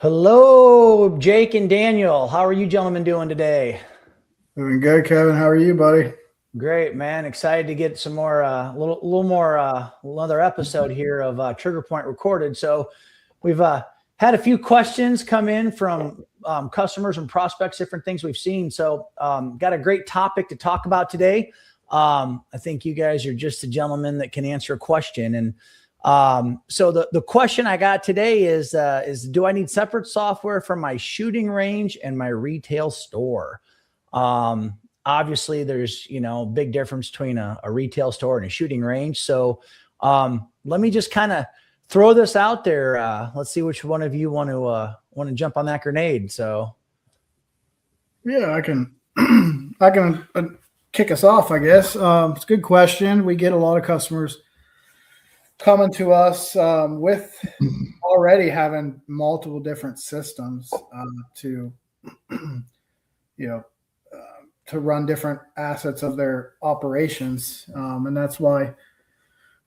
Hello, Jake and Daniel. How are you gentlemen doing today? Doing good, Kevin. How are you, buddy? Great, man. Excited to get some more, little more, another episode here of Trigger Point recorded. So we've had a few questions come in from customers and prospects, different things we've seen. So got a great topic to talk about today. I think you guys are just the gentlemen that can answer a question. And so the question I got today is do I need separate software for my shooting range and my retail store? Obviously there's, big difference between a retail store and a shooting range. So let me just kind of throw this out there. Let's see which one of you want to jump on that grenade. So Yeah, I can I can kick us off, I guess. It's a good question. We get a lot of customers coming to us with already having multiple different systems to you know to run different assets of their operations, and that's why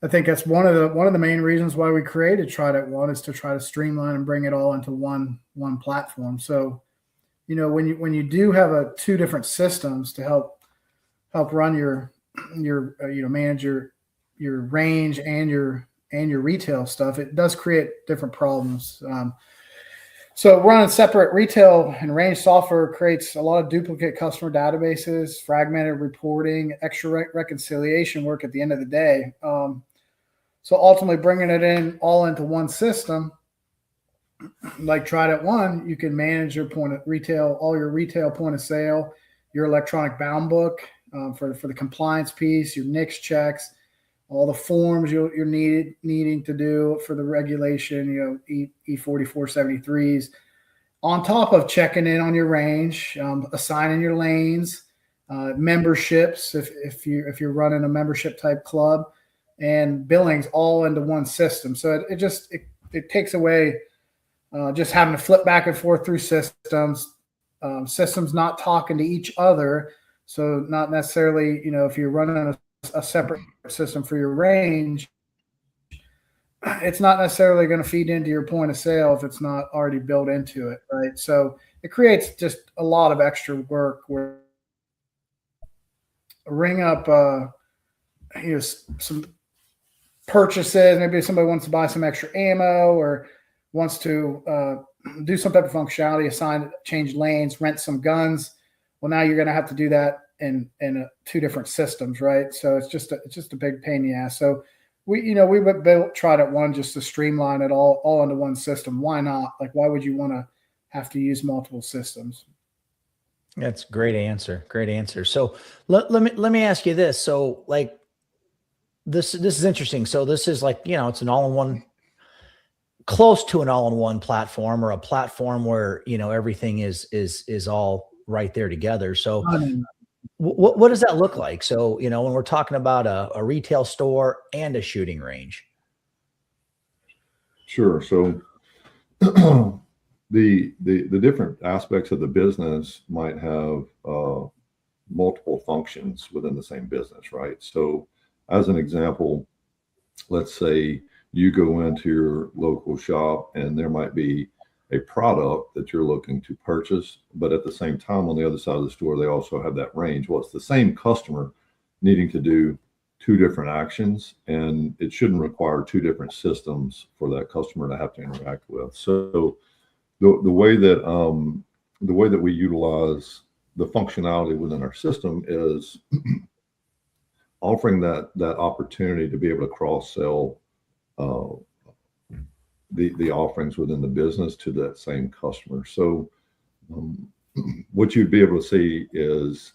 I think that's one of the main reasons why we created Tried at One, is to try to streamline and bring it all into one platform. So when you do have two different systems to help run your manage your range and your retail stuff, it does create different problems. So running separate retail and range software creates a lot of duplicate customer databases, fragmented reporting, extra reconciliation work at the end of the day. So ultimately bringing it all into one system, like Tried at One, you can manage your point of retail, all your retail point of sale, your electronic bound book for the compliance piece, your NICS checks, all the forms you're needing to do for the regulation, E4473s, on top of checking in on your range, assigning your lanes, memberships if you're running a membership type club, and billings all into one system. So it takes away just having to flip back and forth through systems, systems not talking to each other. So not necessarily, if you're running a separate system for your range, it's not necessarily going to feed into your point of sale if it's not already built into it, right? So it creates just a lot of extra work where ring up some purchases. Maybe somebody wants to buy some extra ammo or wants to do some type of functionality, change lanes, rent some guns. Well, now you're going to have to do that in two different systems, right? So it's just a big pain in the ass. So we Tried at One just to streamline it all into one system. Why not? Like, why would you want to have to use multiple systems? that's a great answer. Great answer. So let me ask you this. So like this is interesting. So this is like, it's an all-in-one, close to an all-in-one platform, or a platform where, everything is all right there together. So what does that look like? So, when we're talking about a retail store and a shooting range. Sure. So the different aspects of the business might have multiple functions within the same business, right? So as an example, let's say you go into your local shop and there might be a product that you're looking to purchase, but at the same time, on the other side of the store, they also have that range. Well, it's the same customer needing to do two different actions, and it shouldn't require two different systems for that customer to have to interact with. So the way that we utilize the functionality within our system is offering that opportunity to be able to cross sell the offerings within the business to that same customer. So what you'd be able to see is,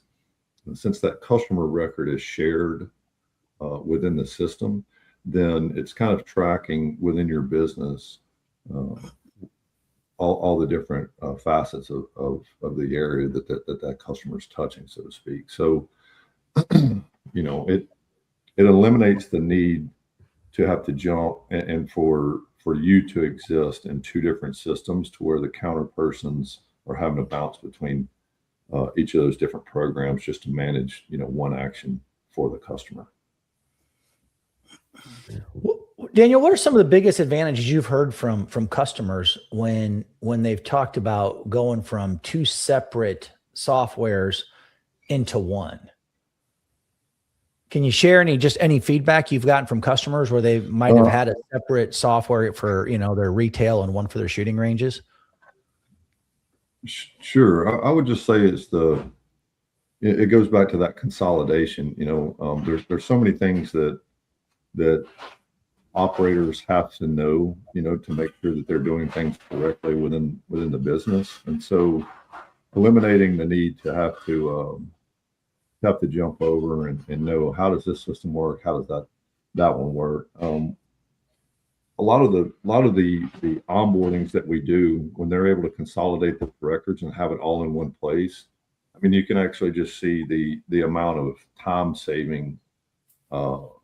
since that customer record is shared within the system, then it's kind of tracking within your business all the different facets of the area that customer is touching, so to speak. So it eliminates the need to have to jump and for you to exist in two different systems, to where the counter persons are having to bounce between each of those different programs just to manage one action for the customer. Daniel, what are some of the biggest advantages you've heard from customers when they've talked about going from two separate softwares into one? Can you share any feedback you've gotten from customers where they might have had a separate software for, their retail and one for their shooting ranges? Sure. I would just say it goes back to that consolidation. There's so many things that operators have to know, to make sure that they're doing things correctly within the business. And so eliminating the need to have to jump over and know, how does this system work? How does that one work? A lot of the onboardings that we do, when they're able to consolidate the records and have it all in one place, I mean, you can actually just see the amount of time saving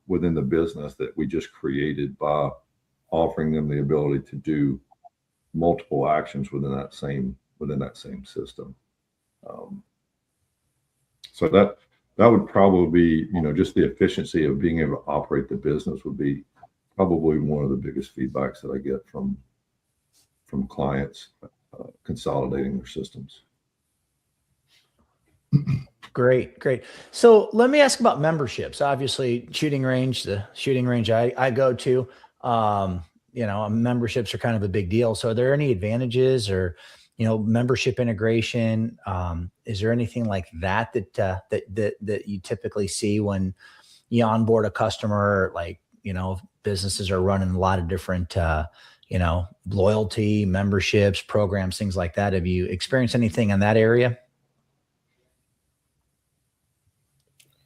within the business that we just created by offering them the ability to do multiple actions within that same system. So that would probably be, just the efficiency of being able to operate the business would be probably one of the biggest feedbacks that I get from clients consolidating their systems. Great. So let me ask about memberships. Obviously, the shooting range I go to, memberships are kind of a big deal. So are there any advantages or, membership integration? Is there anything like that you typically see when you onboard a customer? Like, businesses are running a lot of different, loyalty, memberships, programs, things like that. Have you experienced anything in that area?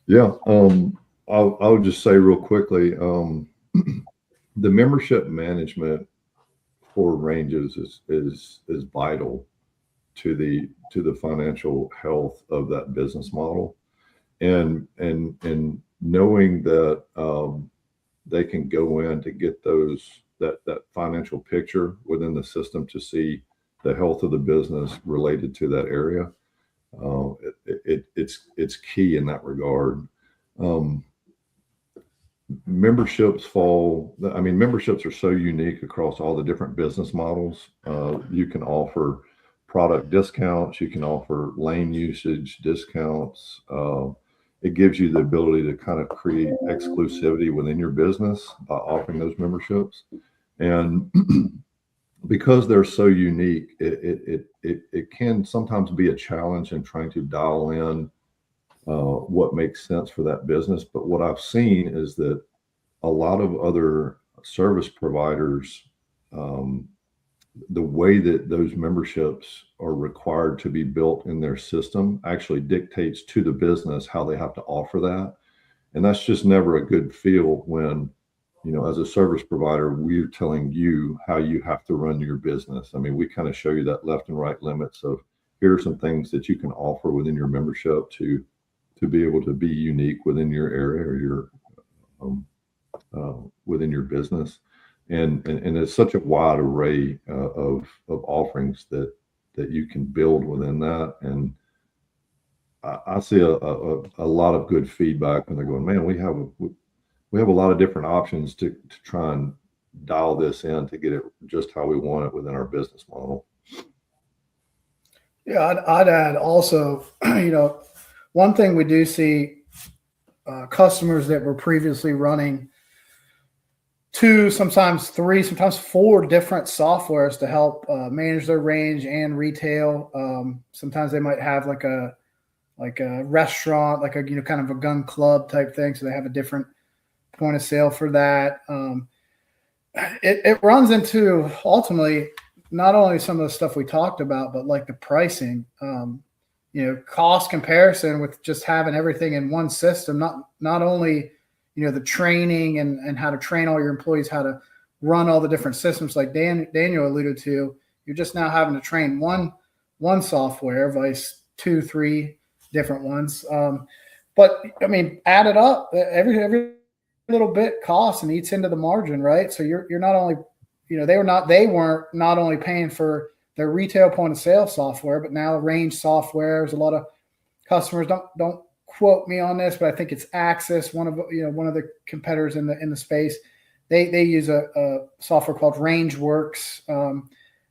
Yeah. I'll just say real quickly, the membership management for ranges is vital to the financial health of that business model, and knowing that they can go in to get that financial picture within the system to see the health of the business related to that area. It's key in that regard. Memberships are so unique across all the different business models. You can offer product discounts, you can offer lane usage discounts. It gives you the ability to kind of create exclusivity within your business by offering those memberships. And because they're so unique, it can sometimes be a challenge in trying to dial in what makes sense for that business. But what I've seen is that a lot of other service providers, the way that those memberships are required to be built in their system actually dictates to the business how they have to offer that. And that's just never a good feel when, as a service provider, we're telling you how you have to run your business. I mean, we kind of show you that left and right limits of, here are some things that you can offer within your membership to be able to be unique within your area or your within your business. And it's such a wide array of offerings that you can build within that. And I see a lot of good feedback when they're going, man, we have a lot of different options to try and dial this in to get it just how we want it within our business model. Yeah, I'd add also, one thing we do see, customers that were previously running 2, sometimes 3, sometimes 4 different softwares to help manage their range and retail. Sometimes they might have like a restaurant, like a kind of a gun club type thing, so they have a different point of sale for that. It runs into ultimately not only some of the stuff we talked about, but like the pricing, cost comparison with just having everything in one system, not only the training and how to train all your employees, how to run all the different systems like Daniel alluded to. You're just now having to train one software, vice 2, 3 different ones. But I mean, add it up, every little bit costs and eats into the margin, right? So you're not only, they weren't not only paying for their retail point of sale software, but now range software. There's a lot of customers, don't quote me on this, but I think it's Axis, one of the competitors in the space. they use a software called RangeWorks.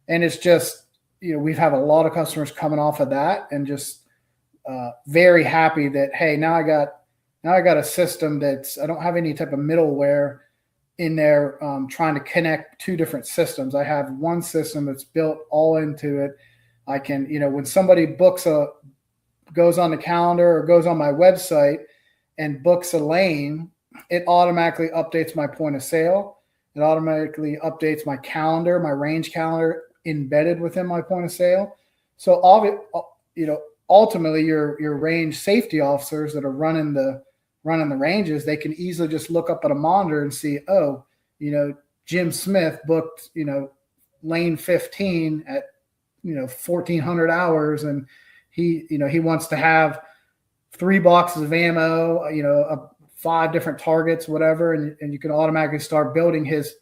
And it's just, we have a lot of customers coming off of that and just very happy that, hey, now I got a system I don't have any type of middleware in there trying to connect two different systems. I have one system that's built all into it. I can, when somebody goes on the calendar or goes on my website and books a lane, it automatically updates my point of sale. It automatically updates my calendar, my range calendar embedded within my point of sale. So ultimately your range safety officers that are running the ranges, they can easily just look up at a monitor and see, Jim Smith booked, lane 15 at, 1,400 hours. And he wants to have 3 boxes of ammo, 5 different targets, whatever. And you can automatically start building his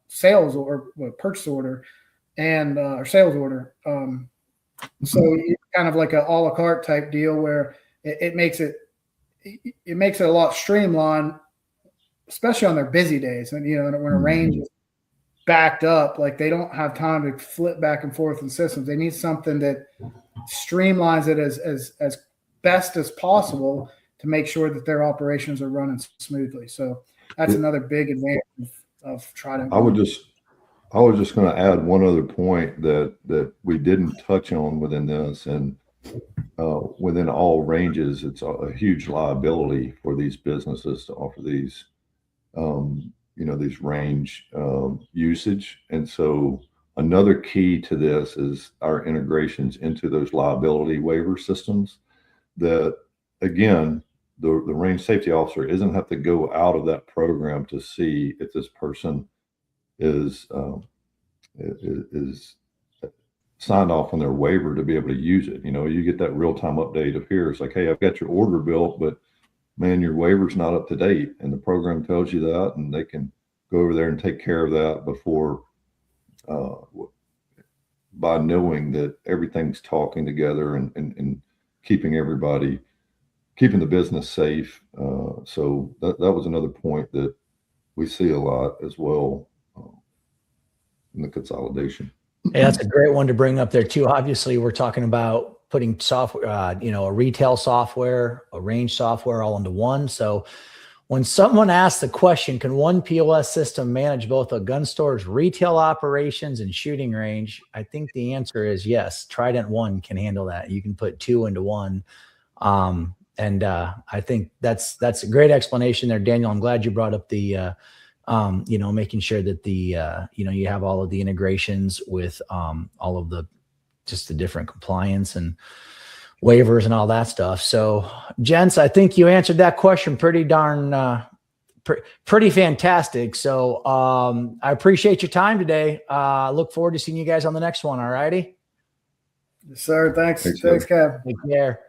sales or purchase order and or sales order. So it's kind of like an a la carte type deal where it makes it a lot streamlined, especially on their busy days. And, when a range is backed up, like they don't have time to flip back and forth in systems. They need something that streamlines it as best as possible to make sure that their operations are running smoothly. So that's another big advantage of Trident. I was just going to add one other point that we didn't touch on within this, and within all ranges, it's a huge liability for these businesses to offer these, these range usage. And so another key to this is our integrations into those liability waiver systems that, again, the range safety officer isn't have to go out of that program to see if this person is signed off on their waiver to be able to use it. You get that real-time update of here. It's like, hey, I've got your order built, but man, your waiver's not up to date. And the program tells you that, and they can go over there and take care of that before, by knowing that everything's talking together and keeping the business safe. So that was another point that we see a lot as well in the consolidation. Hey, that's a great one to bring up there too. Obviously, we're talking about putting software, a retail software, a range software all into one. So when someone asks the question, can one POS system manage both a gun store's retail operations and shooting range? I think the answer is yes. Trident One can handle that. You can put 2 into one. And I think that's a great explanation there, Daniel. I'm glad you brought up the, making sure that the, you have all of the integrations with all of the different compliance and waivers and all that stuff. So, gents, I think you answered that question pretty fantastic. So I appreciate your time today. Look forward to seeing you guys on the next one. All righty. Yes, sir. Thanks, Kev. Take care.